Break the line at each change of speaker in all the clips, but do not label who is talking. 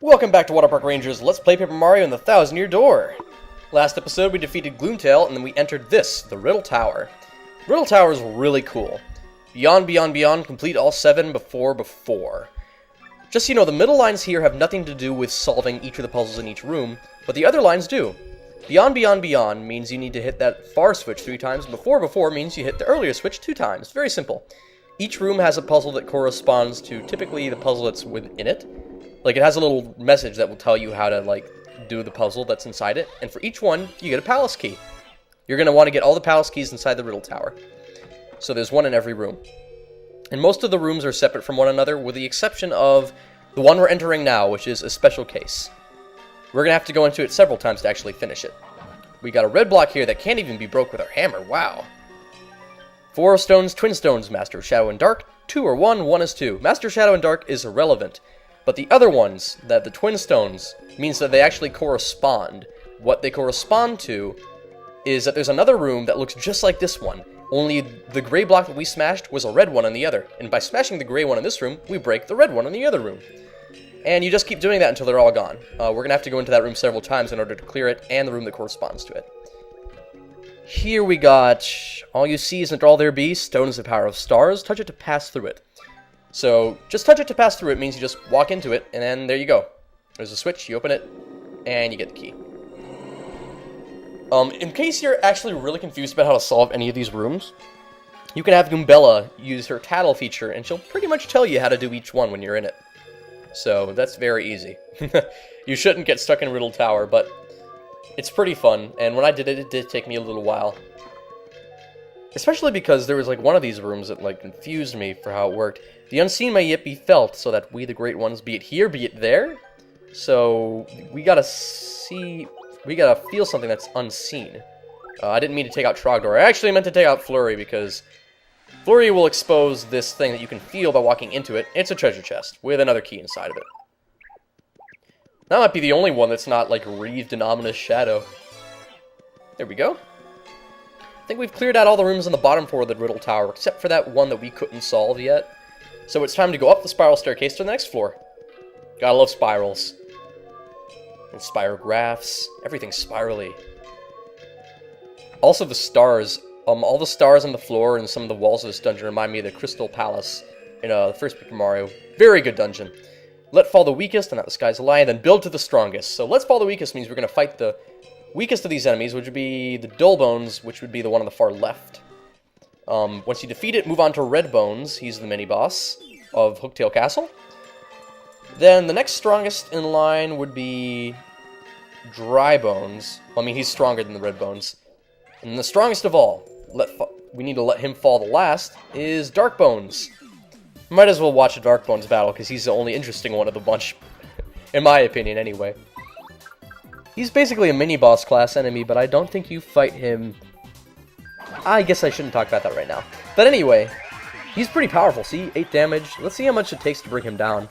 Welcome back to Waterpark Rangers. Let's play Paper Mario and the Thousand-Year Door. Last episode we defeated Gloomtail and then we entered this, the Riddle Tower. Riddle Tower is really cool. Beyond, beyond, beyond, complete all 7 before. Just so you know, the middle lines here have nothing to do with solving each of the puzzles in each room, but the other lines do. Beyond, beyond, beyond means you need to hit that far switch 3 times, before means you hit the earlier switch 2 times. Very simple. Each room has a puzzle that corresponds to typically the puzzle that's within it. Like, it has a little message that will tell you how to, like, do the puzzle that's inside it. And for each one, you get a palace key. You're going to want to get all the palace keys inside the Riddle Tower. So there's one in every room. And most of the rooms are separate from one another, with the exception of the one we're entering now, which is a special case. We're going to have to go into it several times to actually finish it. We got a red block here that can't even be broke with our hammer. Wow. 4 stones, twin stones, Master of Shadow and Dark. 2 are 1, 1 is 2. Master of Shadow and Dark is irrelevant. But the other ones, the twin stones, means that they actually correspond. What they correspond to is that there's another room that looks just like this one, only the gray block that we smashed was a red one on the other. And by smashing the gray one in this room, we break the red one in the other room. And you just keep doing that until they're all gone. We're going to have to go into that room several times in order to clear it, and the room that corresponds to it. Here we got, all you see isn't all there be, stone is the power of stars, touch it to pass through it. So, just touch it to pass through it means you just walk into it, and then there you go. There's a switch, you open it, and you get the key. In case you're actually really confused about how to solve any of these rooms, you can have Goombella use her tattle feature, and she'll pretty much tell you how to do each one when you're in it. So, that's very easy. You shouldn't get stuck in Riddle Tower, but it's pretty fun, and when I did it, it did take me a little while. Especially because there was like one of these rooms that like confused me for how it worked. The unseen may yet be felt, so that we the great ones, be it here, be it there. So we gotta feel something that's unseen. I didn't mean to take out Trogdor. I actually meant to take out Flurry, because Flurry will expose this thing that you can feel by walking into it. It's a treasure chest with another key inside of it. That might be the only one that's not like wreathed in ominous shadow. There we go. I think we've cleared out all the rooms on the bottom floor of the Riddle Tower, except for that one that we couldn't solve yet. So it's time to go up the spiral staircase to the next floor. Gotta love spirals. And spirographs. Everything's spirally. Also the stars. All the stars on the floor and some of the walls of this dungeon remind me of the Crystal Palace in the first Paper Mario. Very good dungeon. Let fall the weakest, and that the sky's a lie, and then build to the strongest. So let's fall the weakest means we're going to fight the weakest of these enemies, which would be the Dull Bones, which would be the one on the far left. Once you defeat it, move on to Red Bones. He's the mini-boss of Hooktail Castle. Then the next strongest in line would be Dry Bones. Well, I mean, he's stronger than the Red Bones. And the strongest of all, we need to let him fall the last, is Dark Bones. Might as well watch a Dark Bones battle, because he's the only interesting one of the bunch. In my opinion, anyway. He's basically a mini-boss class enemy, but I don't think you fight him. I guess I shouldn't talk about that right now. But anyway, he's pretty powerful. See, 8 damage. Let's see how much it takes to bring him down.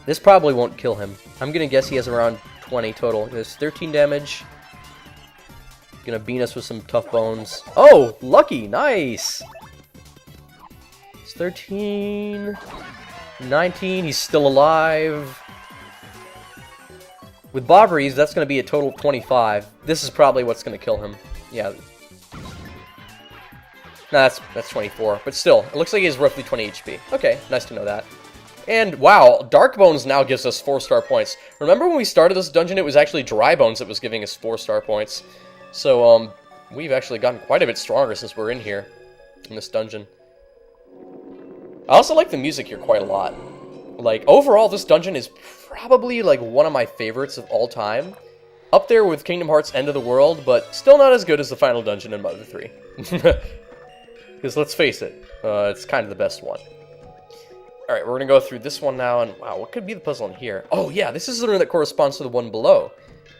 This probably won't kill him. I'm gonna guess he has around 20 total. There's 13 damage. Gonna beat us with some tough bones. Oh, lucky, nice. It's 13, 19. He's still alive. With Bobberies, that's going to be a total of 25. This is probably what's going to kill him. Yeah. No, that's 24. But still, it looks like he has roughly 20 HP. Okay, nice to know that. And, wow, Dark Bones now gives us 4-star points. Remember when we started this dungeon, it was actually Dry Bones that was giving us 4-star points. So, we've actually gotten quite a bit stronger since we're in here, in this dungeon. I also like the music here quite a lot. Like, overall, this dungeon is probably, like, one of my favorites of all time. Up there with Kingdom Hearts End of the World, but still not as good as the final dungeon in Mother 3. Because, let's face it, it's kind of the best one. Alright, we're going to go through this one now, and wow, what could be the puzzle in here? Oh, yeah, this is the room that corresponds to the one below.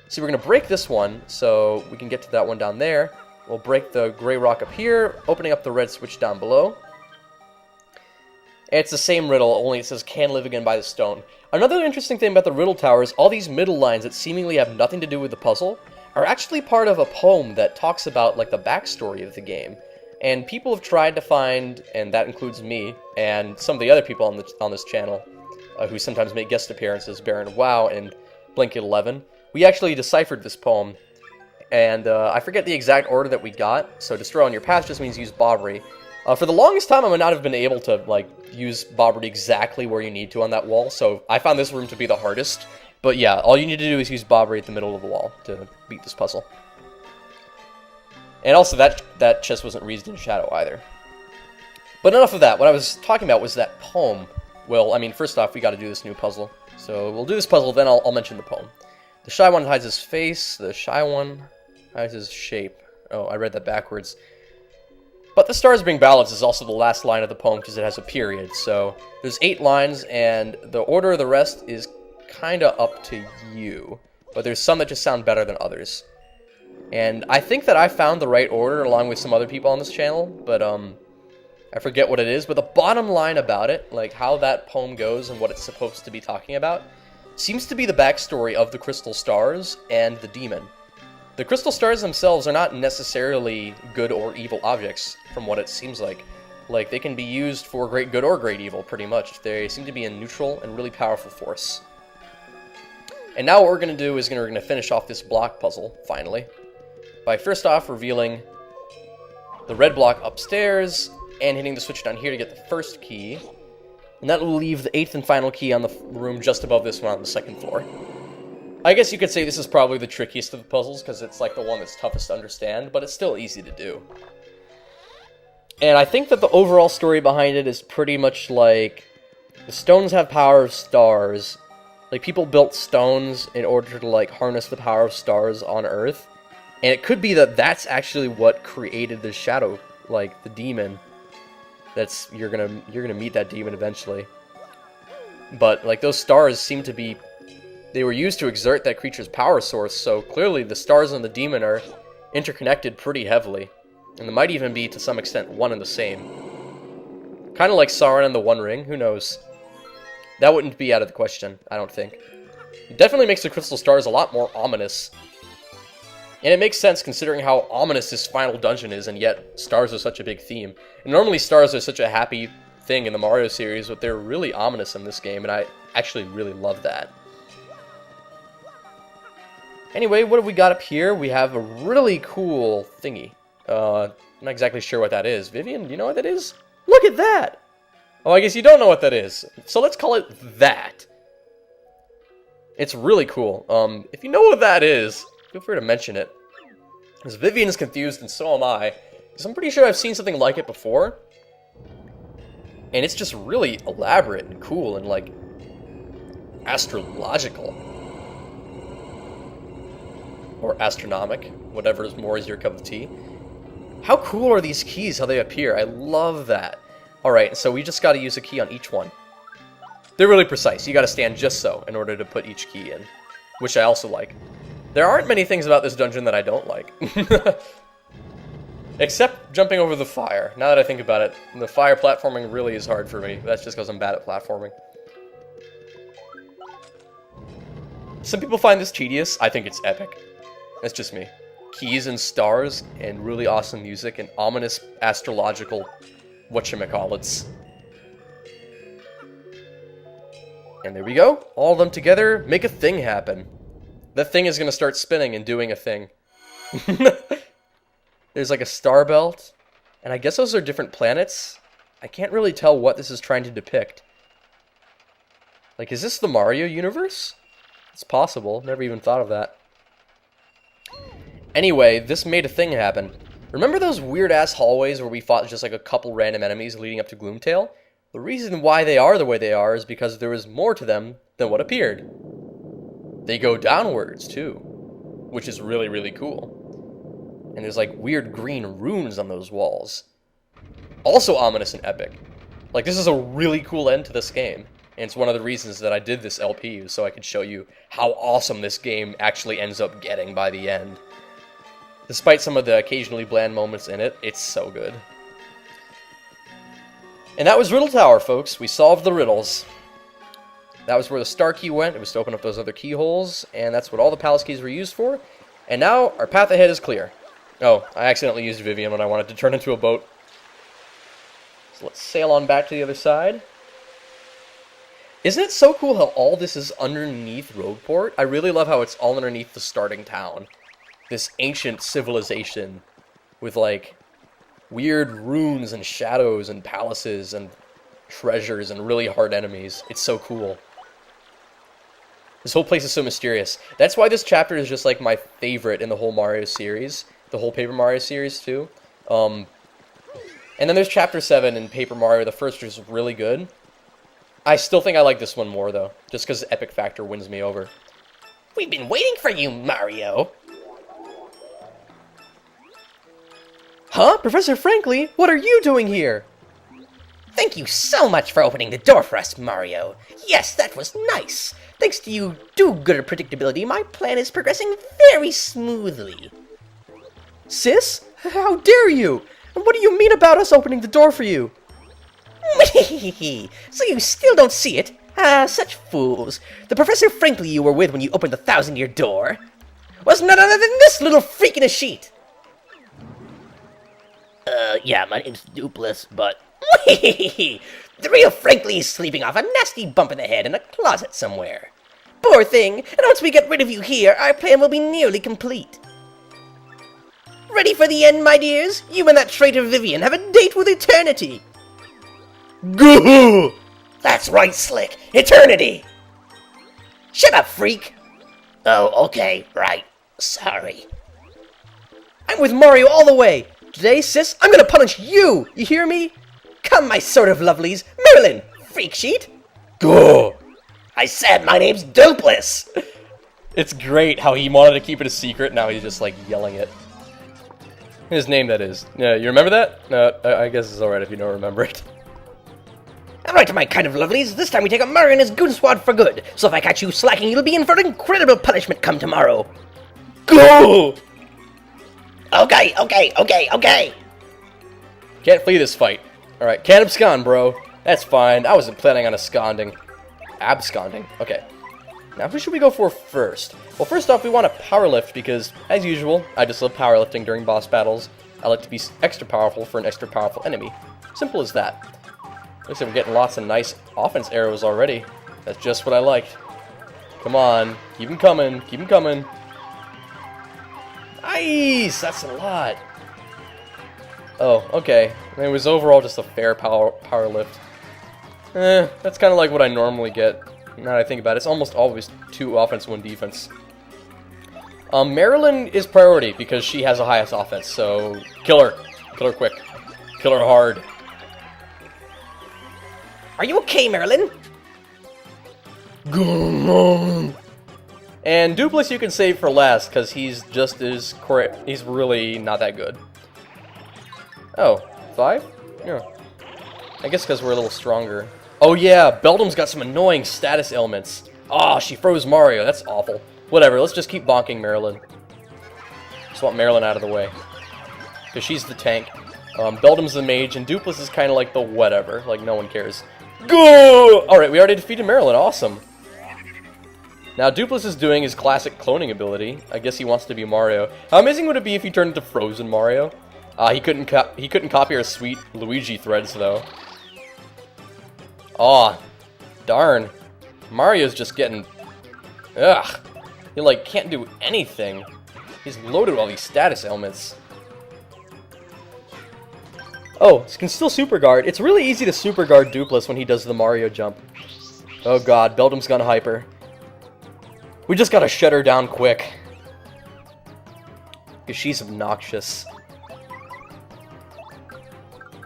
So we're going to break this one, so we can get to that one down there. We'll break the gray rock up here, opening up the red switch down below. It's the same riddle, only it says, can live again by the stone. Another interesting thing about the Riddle Tower is all these middle lines that seemingly have nothing to do with the puzzle are actually part of a poem that talks about, like, the backstory of the game. And people have tried to find, and that includes me, and some of the other people on this channel, who sometimes make guest appearances, Baron WoW and Blink11. We actually deciphered this poem, and I forget the exact order that we got, so destroy on your path just means use Bobbery. For the longest time, I would not have been able to, like, use Bobbery exactly where you need to on that wall, so I found this room to be the hardest. But yeah, all you need to do is use Bobbery at the middle of the wall to beat this puzzle. And also, that chest wasn't wreathed in shadow either. But enough of that. What I was talking about was that poem. Well, I mean, first off, we got to do this new puzzle. So we'll do this puzzle, then I'll mention the poem. The shy one hides his face. The shy one hides his shape. Oh, I read that backwards. But the stars being balanced is also the last line of the poem because it has a period. So there's 8 lines, and the order of the rest is kind of up to you. But there's some that just sound better than others. And I think that I found the right order along with some other people on this channel, but I forget what it is. But the bottom line about it, like how that poem goes and what it's supposed to be talking about, seems to be the backstory of the crystal stars and the demon. The crystal stars themselves are not necessarily good or evil objects, from what it seems like. Like, they can be used for great good or great evil, pretty much. They seem to be a neutral and really powerful force. And now what we're going to do is we're going to finish off this block puzzle, finally, by first off revealing the red block upstairs and hitting the switch down here to get the first key. And that will leave the 8th and final key on the room just above this one on the 2nd floor. I guess you could say this is probably the trickiest of the puzzles, because it's like the one that's toughest to understand, but it's still easy to do. And I think that the overall story behind it is pretty much like, the stones have power of stars. Like, people built stones in order to, like, harness the power of stars on Earth. And it could be that that's actually what created the shadow, like, the demon. That's, you're gonna meet that demon eventually. But, like, those stars seem to be, they were used to exert that creature's power source, so clearly the stars and the demon are interconnected pretty heavily. And they might even be, to some extent, one and the same. Kind of like Sauron and the One Ring, who knows? That wouldn't be out of the question, I don't think. It definitely makes the crystal stars a lot more ominous. And it makes sense considering how ominous this final dungeon is, and yet stars are such a big theme. And normally stars are such a happy thing in the Mario series, but they're really ominous in this game, and I actually really love that. Anyway, what have we got up here? We have a really cool thingy. I'm not exactly sure what that is. Vivian, do you know what that is? Look at that! Oh, I guess you don't know what that is. So let's call it that. It's really cool. If you know what that is, feel free to mention it. Because Vivian is confused, and so am I. Because I'm pretty sure I've seen something like it before. And it's just really elaborate and cool and, like, astrological. Or astronomic. Whatever is more is your cup of tea. How cool are these keys, how they appear? I love that. Alright, so we just gotta use a key on each one. They're really precise. You gotta stand just so in order to put each key in. Which I also like. There aren't many things about this dungeon that I don't like. Except jumping over the fire. Now that I think about it, the fire platforming really is hard for me. That's just because I'm bad at platforming. Some people find this tedious. I think it's epic. That's just me. Keys and stars, and really awesome music, and ominous astrological whatchamacallits. And there we go. All of them together make a thing happen. That thing is going to start spinning and doing a thing. There's like a star belt, and I guess those are different planets. I can't really tell what this is trying to depict. Like, is this the Mario universe? It's possible. Never even thought of that. Anyway, this made a thing happen. Remember those weird-ass hallways where we fought just like a couple random enemies leading up to Gloomtail? The reason why they are the way they are is because there is more to them than what appeared. They go downwards, too, which is really, really cool. And there's like weird green runes on those walls. Also ominous and epic. Like, this is a really cool end to this game. And it's one of the reasons that I did this LP, so I could show you how awesome this game actually ends up getting by the end. Despite some of the occasionally bland moments in it, it's so good. And that was Riddle Tower, folks. We solved the riddles. That was where the star key went. It was to open up those other keyholes, and that's what all the palace keys were used for. And now, our path ahead is clear. Oh, I accidentally used Vivian when I wanted to turn into a boat. So let's sail on back to the other side. Isn't it so cool how all this is underneath Rogueport? I really love how it's all underneath the starting town. This ancient civilization with, like, weird runes and shadows and palaces and treasures and really hard enemies. It's so cool. This whole place is so mysterious. That's why this chapter is just, like, my favorite in the whole Mario series. The whole Paper Mario series, too. And then there's Chapter 7 in Paper Mario. The first is really good. I still think I like this one more, though. Just because the epic factor wins me over.
We've been waiting for you, Mario.
Huh? Professor Frankly? What are you doing here?
Thank you so much for opening the door for us, Mario. Yes, that was nice. Thanks to you do-gooder predictability, my plan is progressing very smoothly.
Sis? How dare you? And what do you mean about us opening the door for you?
So you still don't see it? Ah, such fools. The Professor Frankly you were with when you opened the 1,000-year door was none other than this little freak in a sheet. Yeah, my name's Dupless, but... The real Frankly is sleeping off a nasty bump in the head in a closet somewhere. Poor thing, and once we get rid of you here, our plan will be nearly complete. Ready for the end, my dears? You and that traitor Vivian have a date with eternity.
Goo!
That's right, Slick. Eternity! Shut up, freak! Oh, okay, right. Sorry.
I'm with Mario all the way! Today, sis, I'm gonna punish you! You hear me?
Come, my sort of lovelies. Marilyn! Freak sheet!
Go!
I said my name's Dupless!
It's great how he wanted to keep it a secret, now he's just, like, yelling it. His name, that is. Yeah, you remember that? No, I guess it's alright if you don't remember it.
Alright, my kind of lovelies, this time we take out Mario and his goon squad for good. So if I catch you slacking, you'll be in for incredible punishment come tomorrow.
Go!
Okay.
Can't flee this fight. Alright, can't abscond, bro. That's fine. I wasn't planning on absconding. Absconding. Okay. Now, who should we go for first? Well, first off, we want to power lift because, as usual, I just love powerlifting during boss battles. I like to be extra powerful for an extra powerful enemy. Simple as that. Looks like we're getting lots of nice offense arrows already. That's just what I liked. Come on. Keep them coming. Keep them coming. Nice! That's a lot. Oh, okay. It was overall just a fair power lift. That's kind of like what I normally get. Now that I think about it, it's almost always 2 offense, 1 defense. Marilyn is priority because she has the highest offense, so kill her. Kill her quick. Kill her hard.
Are you okay, Marilyn?
And Dupless you can save for last, because he's just as he's really not that good. Oh, 5? Yeah. I guess because we're a little stronger. Oh yeah, Beldam's got some annoying status ailments. Oh, she froze Mario. That's awful. Whatever, let's just keep bonking Marilyn. Just want Marilyn out of the way. Because she's the tank. Beldam's the mage, and Dupless is kind of like the whatever. Like, no one cares. Go! Alright, we already defeated Marilyn. Awesome. Now, Dupless is doing his classic cloning ability. I guess he wants to be Mario. How amazing would it be if he turned into Frozen Mario? He couldn't copy our sweet Luigi threads, though. Aw, darn. Mario's just getting... Ugh. He, like, can't do anything. He's loaded with all these status ailments. Oh, he can still super guard. It's really easy to super guard Dupless when he does the Mario jump. Oh god, Beldam's gone hyper. We just gotta shut her down quick. Because she's obnoxious.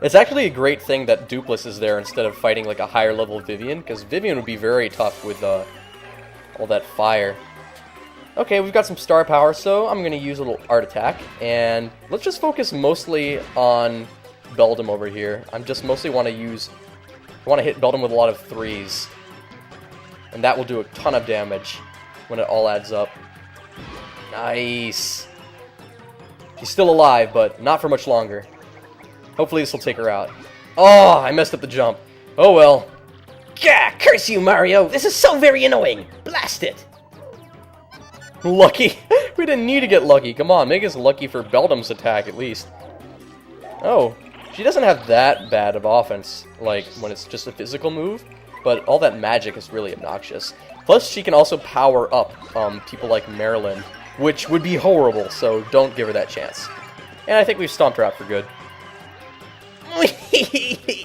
It's actually a great thing that Dupless is there instead of fighting like a higher level Vivian, because Vivian would be very tough with all that fire. Okay, we've got some star power, so I'm going to use a little art attack, and let's just focus mostly on Beldam over here. I just mostly want to hit Beldam with a lot of 3s, and that will do a ton of damage when it all adds up. Nice! She's still alive, but not for much longer. Hopefully this will take her out. Oh, I messed up the jump. Oh well.
Gah! Curse you, Mario! This is so very annoying! Blast it!
Lucky? We didn't need to get lucky. Come on, make us lucky for Beldam's attack at least. Oh, she doesn't have that bad of offense, like when it's just a physical move. but all that magic is really obnoxious. Plus, she can also power up people like Marilyn, which would be horrible, so don't give her that chance. And I think we've stomped her out for good.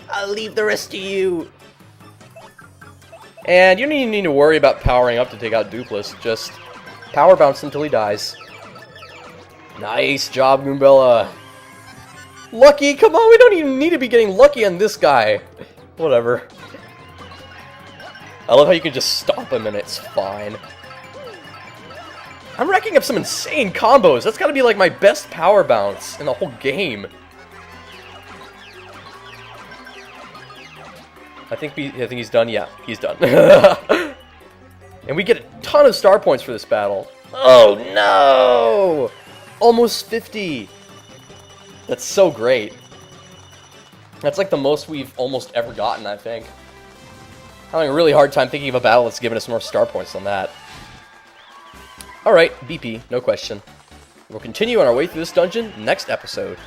I'll leave the rest to you.
And you don't even need to worry about powering up to take out Dupless. Just power bounce until he dies. Nice job, Goombella. Lucky? Come on, we don't even need to be getting lucky on this guy. Whatever. I love how you can just stomp him and it's fine. I'm racking up some insane combos. That's gotta be like my best power bounce in the whole game. I think he's done. Yeah, he's done. And we get a ton of star points for this battle. Oh no! Almost 50. That's so great. That's like the most we've almost ever gotten, I think. I'm having a really hard time thinking of a battle that's given us more star points than that. Alright, BP, no question. We'll continue on our way through this dungeon next episode.